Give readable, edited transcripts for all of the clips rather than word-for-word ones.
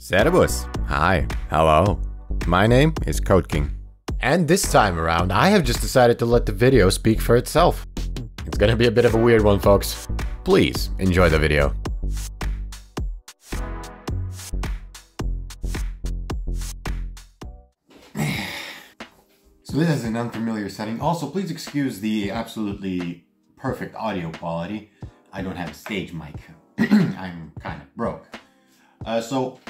Servus. Hi. Hello. My name is Code King. And this time around, I have just decided to let the video speak for itself. It's gonna be a bit of a weird one, folks. Please enjoy the video. So this is an unfamiliar setting. Also, please excuse the absolutely perfect audio quality. I don't have a stage mic. I'm kind of broke. So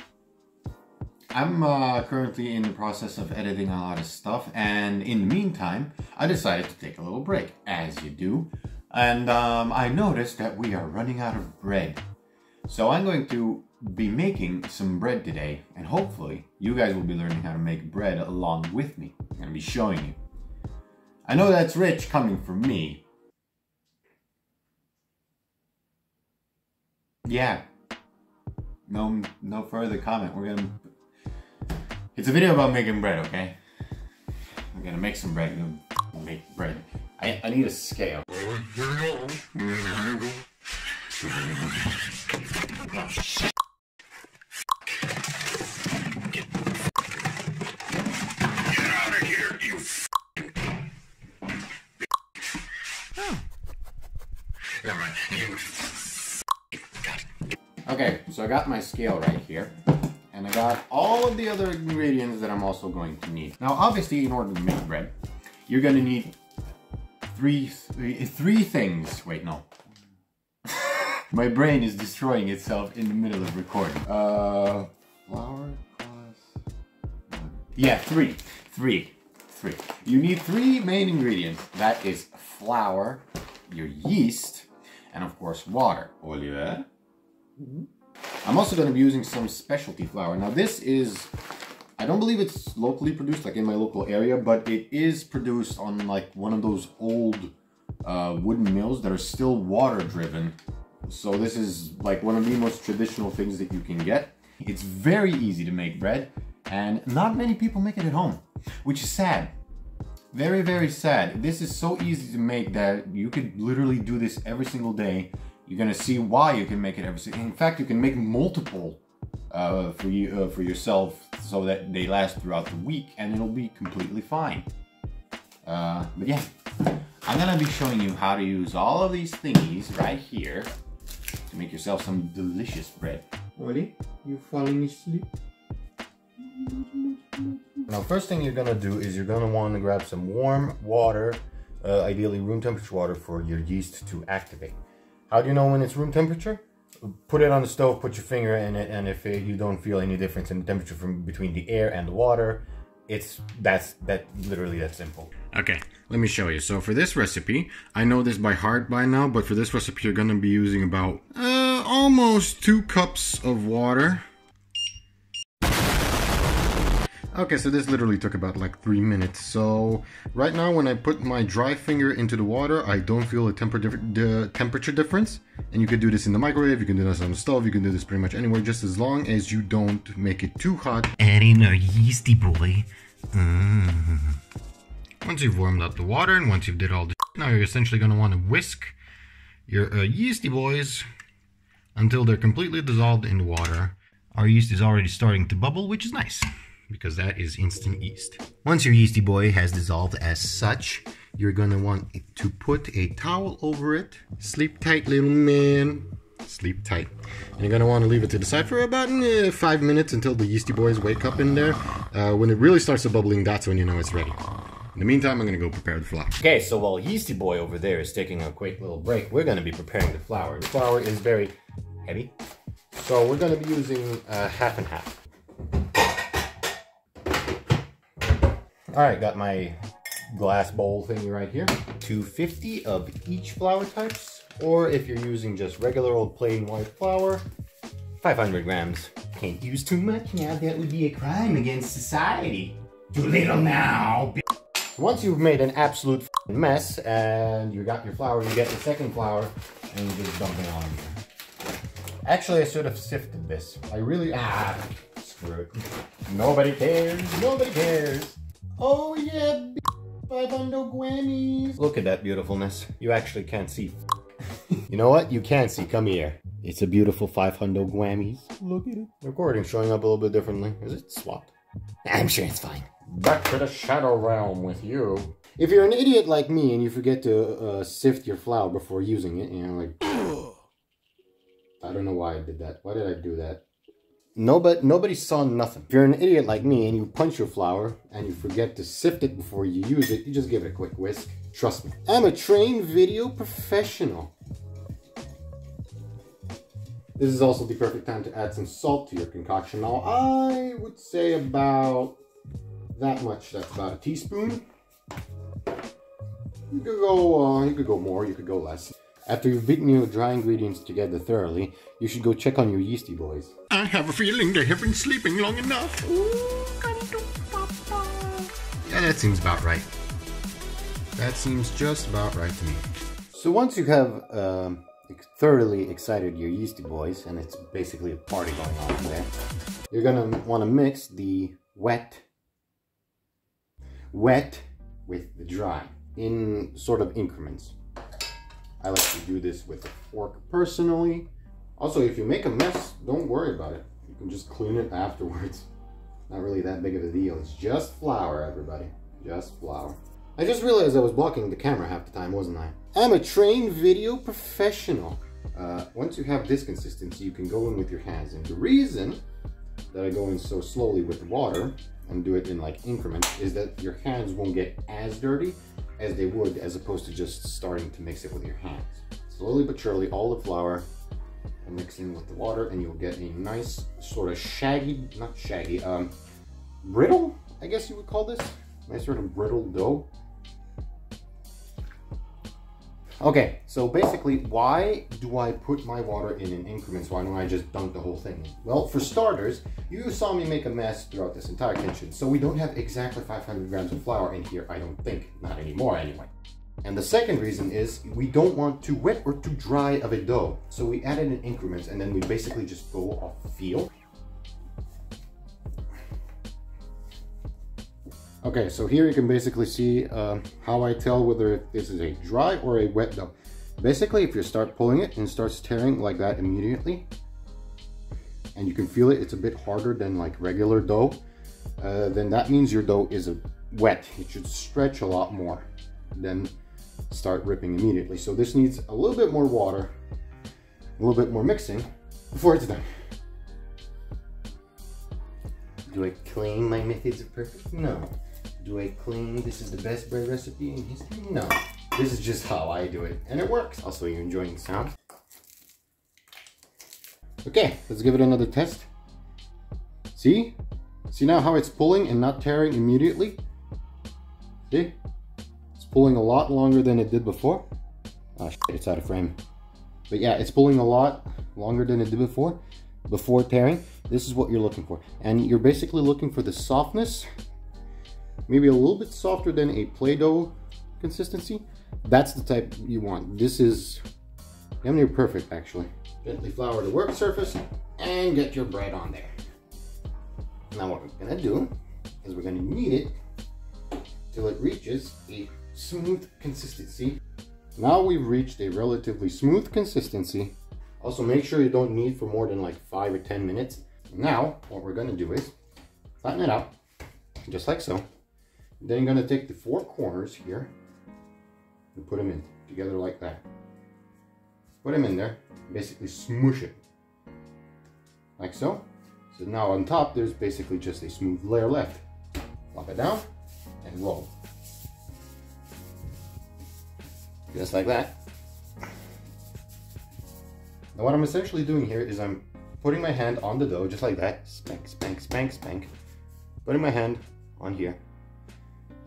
I'm currently in the process of editing a lot of stuff, and in the meantime, I decided to take a little break, as you do. And I noticed that we are running out of bread. So I'm going to be making some bread today, and hopefully you guys will be learning how to make bread along with me. I'm going to be showing you. I know that's rich coming from me. Yeah. No further comment. We're gonna... It's a video about making bread, okay? I'm gonna make some bread. I'm gonna make bread. I need a scale. Okay, so I got my scale right here, and I got all of the other ingredients that I'm also going to need. Now, obviously, in order to make bread, you're gonna need three things. Wait, no. My brain is destroying itself in the middle of recording. Flour plus... Yeah, three. You need three main ingredients. That is flour, your yeast, and of course water. Oliver? I'm also going to be using some specialty flour. Now this is, I don't believe it's locally produced, like in my local area, but it is produced on like one of those old wooden mills that are still water driven. So this is like one of the most traditional things that you can get. It's very easy to make bread, and not many people make it at home, which is sad. Very, very sad. This is so easy to make that you could literally do this every single day. You're gonna see why you can make it every single. In fact, you can make multiple for yourself, so that they last throughout the week, and it'll be completely fine. But yeah, I'm gonna be showing you how to use all of these thingies right here to make yourself some delicious bread. Ollie, you falling asleep? Now, first thing you're gonna do is you're gonna want to grab some warm water, ideally room temperature water, for your yeast to activate. How do you know when it's room temperature? Put it on the stove, put your finger in it, and if you don't feel any difference in the temperature from between the air and the water, that's literally that simple. Okay, let me show you. So for this recipe, I know this by heart by now, but for this recipe you're gonna be using about almost 2 cups of water. Okay, so this literally took about like 3 minutes. So right now when I put my dry finger into the water, I don't feel the temperature difference. And you can do this in the microwave, you can do this on the stove, you can do this pretty much anywhere, just as long as you don't make it too hot. Adding a yeasty boy. Once you've warmed up the water and once you've did all this, now you're essentially going to want to whisk your yeasty boys until they're completely dissolved in the water. Our yeast is already starting to bubble, which is nice, because that is instant yeast. Once your yeasty boy has dissolved as such, you're gonna want to put a towel over it. Sleep tight, little man. Sleep tight. And you're gonna want to leave it to the side for about 5 minutes until the yeasty boys wake up in there. When it really starts to bubbling, that's when you know it's ready. In the meantime, I'm gonna go prepare the flour. Okay, so while yeasty boy over there is taking a quick little break, we're gonna be preparing the flour. The flour is very heavy, so we're gonna be using half and half. Alright, got my glass bowl thingy right here. 250 of each flour types, or if you're using just regular old plain white flour, 500 grams. Can't use too much now, that would be a crime against society. Too little now. Once you've made an absolute mess and you got your flour, you get the second flour and you just dump it on there. Actually, I should have sifted this. I really... screw it. Nobody cares, nobody cares. Oh yeah, 500 Grammys. Look at that beautifulness. You actually can't see. You know what? You can see. Come here. It's a beautiful 500 Gwammies. Look at it. The recording's showing up a little bit differently. Is it swapped? I'm sure it's fine. Back to the shadow realm with you. If you're an idiot like me and you forget to sift your flour before using it, you know, like... I don't know why I did that. Why did I do that? Nobody saw nothing. If you're an idiot like me and you punch your flour and you forget to sift it before you use it, you just give it a quick whisk. Trust me. I'm a trained video professional. This is also the perfect time to add some salt to your concoction. Now, I would say about that much. That's about a teaspoon. You could go more, you could go less. After you've beaten your dry ingredients together thoroughly, you should go check on your yeasty boys. I have a feeling they have been sleeping long enough. Yeah, that seems about right. That seems just about right to me. So once you have thoroughly excited your yeasty boys, and it's basically a party going on there, you're gonna want to mix the wet with the dry in sort of increments. I like to do this with a fork personally. Also, if you make a mess, don't worry about it. You can just clean it afterwards. Not really that big of a deal. It's just flour, everybody. Just flour. I just realized I was blocking the camera half the time, wasn't I? I'm a trained video professional. Once you have this consistency, you can go in with your hands. And the reason that I go in so slowly with the water and do it in like increments is that your hands won't get as dirty as they would as opposed to just starting to mix it with your hands. Slowly but surely, all the flour and mix in with the water, and you'll get a nice sort of shaggy, not shaggy, brittle, I guess you would call this. Nice sort of brittle dough. Okay, so basically, why do I put my water in increments? Why don't I just dunk the whole thing in? Well, for starters, you saw me make a mess throughout this entire kitchen, so we don't have exactly 500 grams of flour in here, I don't think. Not anymore, anyway. And the second reason is we don't want too wet or too dry of a dough. So we add it in increments, and then we basically just go off feel. Okay, so here you can basically see how I tell whether this is a dry or a wet dough. Basically, if you start pulling it and it starts tearing like that immediately, and you can feel it, it's a bit harder than like regular dough, then that means your dough is wet. It should stretch a lot more than start ripping immediately. So this needs a little bit more water, a little bit more mixing before it's done. Do I claim my methods are perfect? No. Do I claim this is the best bread recipe in history? No. This is just how I do it, and it works. Also, you're enjoying the sound. Okay, let's give it another test. See? See now how it's pulling and not tearing immediately? See? It's pulling a lot longer than it did before. Oh shit, it's out of frame. But yeah, it's pulling a lot longer than it did before tearing. This is what you're looking for. And you're basically looking for the softness, maybe a little bit softer than a Play-Doh consistency. That's the type you want. This is damn near perfect, actually. Gently flour the work surface and get your bread on there. Now what we're gonna do is we're gonna knead it till it reaches a smooth consistency. Now we've reached a relatively smooth consistency. Also make sure you don't knead for more than like 5 or 10 minutes. Now what we're gonna do is flatten it out, just like so. Then you're gonna take the 4 corners here and put them in together like that. Put them in there, basically smoosh it, like so. So now on top, there's basically just a smooth layer left. Plop it down and roll. Just like that. Now what I'm essentially doing here is I'm putting my hand on the dough, just like that. Spank, spank, spank, spank. Putting my hand on here.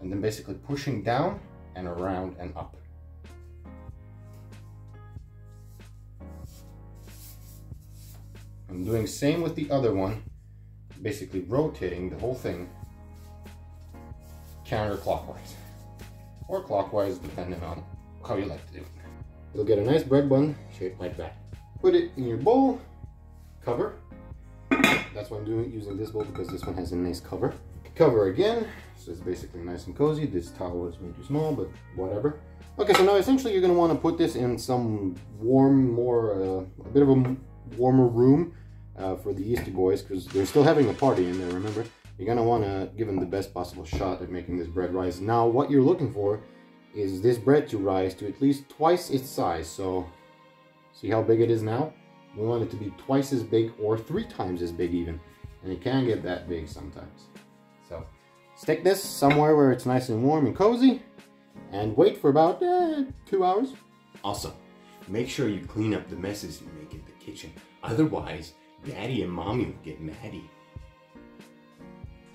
And then basically pushing down and around and up. I'm doing the same with the other one, basically rotating the whole thing counterclockwise or clockwise, depending on how you like to do it. You'll get a nice bread bun shaped like that. Put it in your bowl, cover. That's why I'm using this bowl, because this one has a nice cover. Cover again, so it's basically nice and cozy. This towel is way too small, but whatever. Okay, so now essentially you're going to want to put this in some warm, a bit of a warmer room for the yeasty boys, because they're still having a party in there, remember? You're going to want to give them the best possible shot at making this bread rise. Now, what you're looking for is this bread to rise to at least twice its size. So, see how big it is now? We want it to be twice as big or 3 times as big even. And it can get that big sometimes. So, stick this somewhere where it's nice and warm and cozy. And wait for about 2 hours. Also, make sure you clean up the messes you make in the kitchen. Otherwise, Daddy and Mommy will get maddie.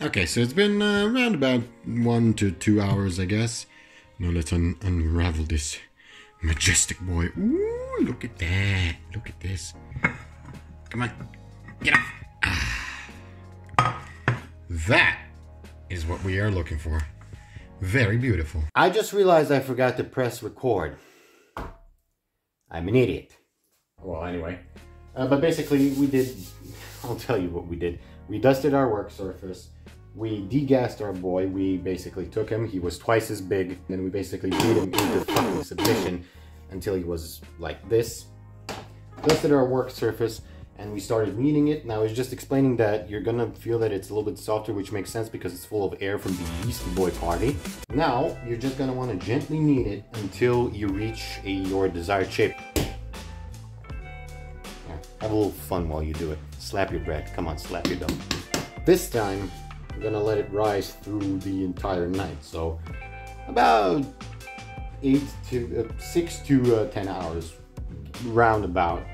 Okay, so it's been around about 1 to 2 hours, I guess. Now let's unravel this majestic boy. Ooh, look at that. Look at this. Come on, get up. That is what we are looking for. Very beautiful. I just realized I forgot to press record. I'm an idiot. Well, anyway. But basically, we did, I'll tell you what we did. We dusted our work surface. We degassed our boy. We basically took him. He was twice as big. Then we basically beat him into fucking submission until he was like this. Dusted our work surface and we started kneading it. Now I was just explaining that you're gonna feel that it's a little bit softer, which makes sense because it's full of air from the yeasty boy party. Now you're just gonna want to gently knead it until you reach your desired shape. Have a little fun while you do it. Slap your bread. Come on, slap your dough. This time, we're gonna let it rise through the entire night. So, about 6 to 10 hours, roundabout.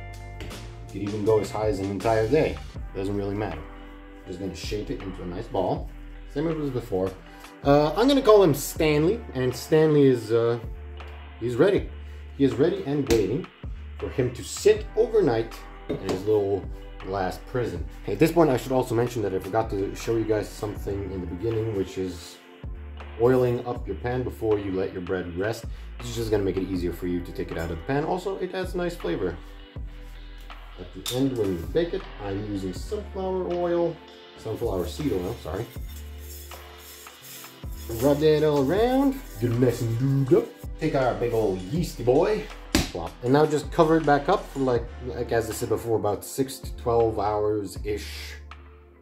You could even go as high as an entire day. Doesn't really matter. Just gonna shape it into a nice ball, same as before. I'm gonna call him Stanley, and Stanley is he's ready. He is ready and waiting for him to sit overnight in his little glass prison. At this point, I should also mention that I forgot to show you guys something in the beginning, which is oiling up your pan before you let your bread rest. This is just gonna make it easier for you to take it out of the pan. Also, it adds nice flavor. At the end, when you bake it, I'm using sunflower seed oil, sorry. Rub that all around, get it nice and lubed up. Take our big old yeasty boy. And now just cover it back up for like as I said before, about 6 to 12 hours-ish.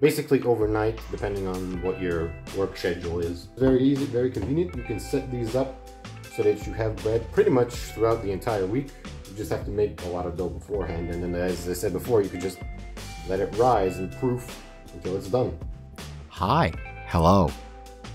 Basically overnight, depending on what your work schedule is. Very easy, very convenient. You can set these up so that you have bread pretty much throughout the entire week. You just have to make a lot of dough beforehand. And then as I said before, you could just let it rise and proof until it's done. Hi, hello,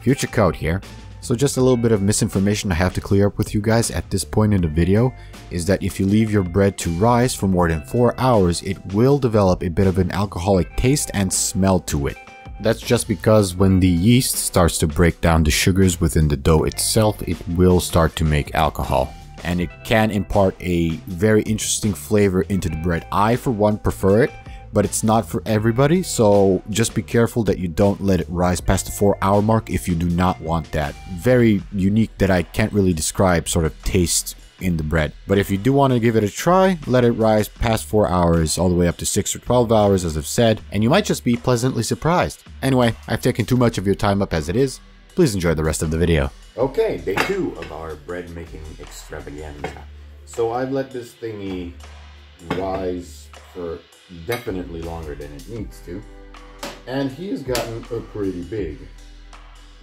Future Code here. So just a little bit of misinformation I have to clear up with you guys at this point in the video is that if you leave your bread to rise for more than 4 hours, it will develop a bit of an alcoholic taste and smell to it. That's just because when the yeast starts to break down the sugars within the dough itself, it will start to make alcohol. And it can impart a very interesting flavor into the bread. I, for one, prefer it, but it's not for everybody, so just be careful that you don't let it rise past the 4-hour mark if you do not want that very unique, that I can't really describe, sort of taste in the bread. But if you do want to give it a try, let it rise past 4 hours all the way up to 6 or 12 hours, as I've said, and you might just be pleasantly surprised. Anyway, I've taken too much of your time up as it is. Please enjoy the rest of the video. Okay, day 2 of our bread making extravaganza. So I've let this thingy rise for definitely longer than it needs to, and he's gotten pretty big.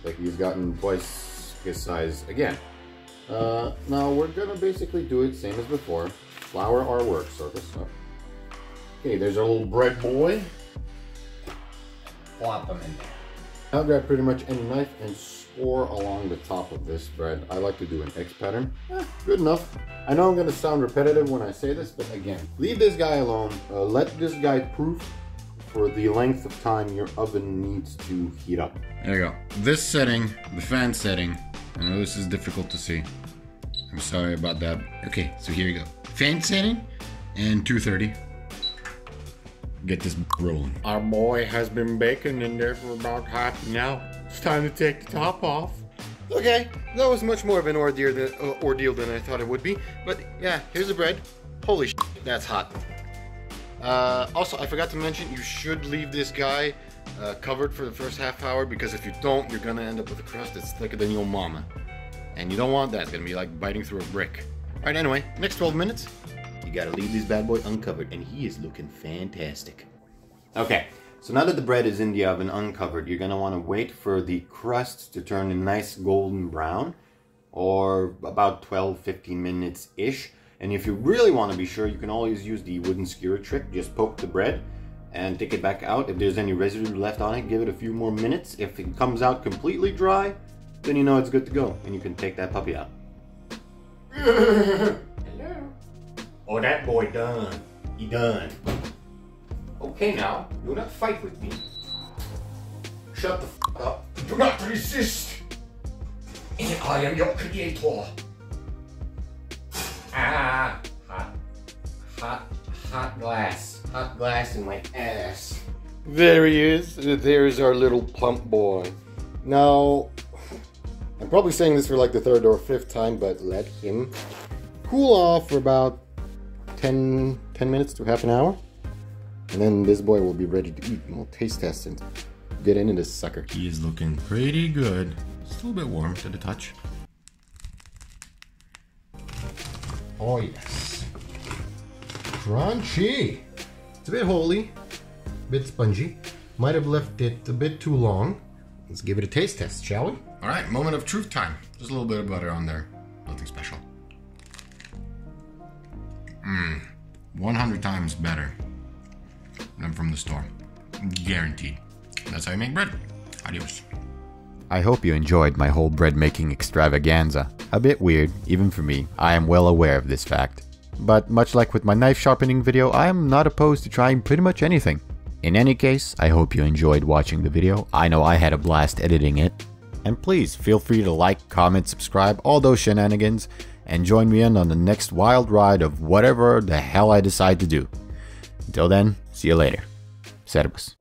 Like, he's gotten twice his size again. Now we're gonna basically do it same as before. Flour our work surface up. Okay, there's our little bread boy. Plop them in there. Now grab pretty much any knife and score along the top of this bread. I like to do an X pattern. Good enough. I know I'm going to sound repetitive when I say this, but again, leave this guy alone. Let this guy proof for the length of time your oven needs to heat up. There you go. This setting, the fan setting, I know this is difficult to see. I'm sorry about that. Okay, so here you go. Fan setting and 230. Get this rolling. Our boy has been baking in there for about half an hour. It's time to take the top off. Okay, that was much more of an ordeal than I thought it would be. But yeah, here's the bread. Holy shit, that's hot. Also, I forgot to mention, you should leave this guy covered for the first half hour, because if you don't, you're gonna end up with a crust that's thicker than your mama. And you don't want that. It's gonna be like biting through a brick. Alright, anyway, next 12 minutes, You gotta leave this bad boy uncovered, and he is looking fantastic. Okay, so now that the bread is in the oven uncovered, you're gonna wanna wait for the crust to turn a nice golden brown, or about 12-15 minutes-ish. And if you really wanna be sure, you can always use the wooden skewer trick. Just poke the bread and take it back out. If there's any residue left on it, give it a few more minutes. If it comes out completely dry, then you know it's good to go, and you can take that puppy out. Hello. Oh, that boy done. He done. Okay now, do not fight with me. Shut the f up. Do not resist. And I am your creator. Ah, hot glass. Hot glass in my ass. There he is. There's our little plump boy. Now, I'm probably saying this for like the third or fifth time, but let him cool off for about 10 minutes to half an hour. And then this boy will be ready to eat. We'll taste test and get into this sucker. He is looking pretty good. Still a bit warm to the touch. Oh yes. Crunchy. It's a bit holy, a bit spongy. Might have left it a bit too long. Let's give it a taste test, shall we? All right, moment of truth time. Just a little bit of butter on there. Nothing special. 100 times better than from the store. Guaranteed. That's how you make bread. Adios. I hope you enjoyed my whole bread making extravaganza. A bit weird, even for me. I am well aware of this fact. But much like with my knife sharpening video, I am not opposed to trying pretty much anything. In any case, I hope you enjoyed watching the video. I know I had a blast editing it. And please feel free to like, comment, subscribe, all those shenanigans, and join me in on the next wild ride of whatever the hell I decide to do. Until then, see you later. Servus.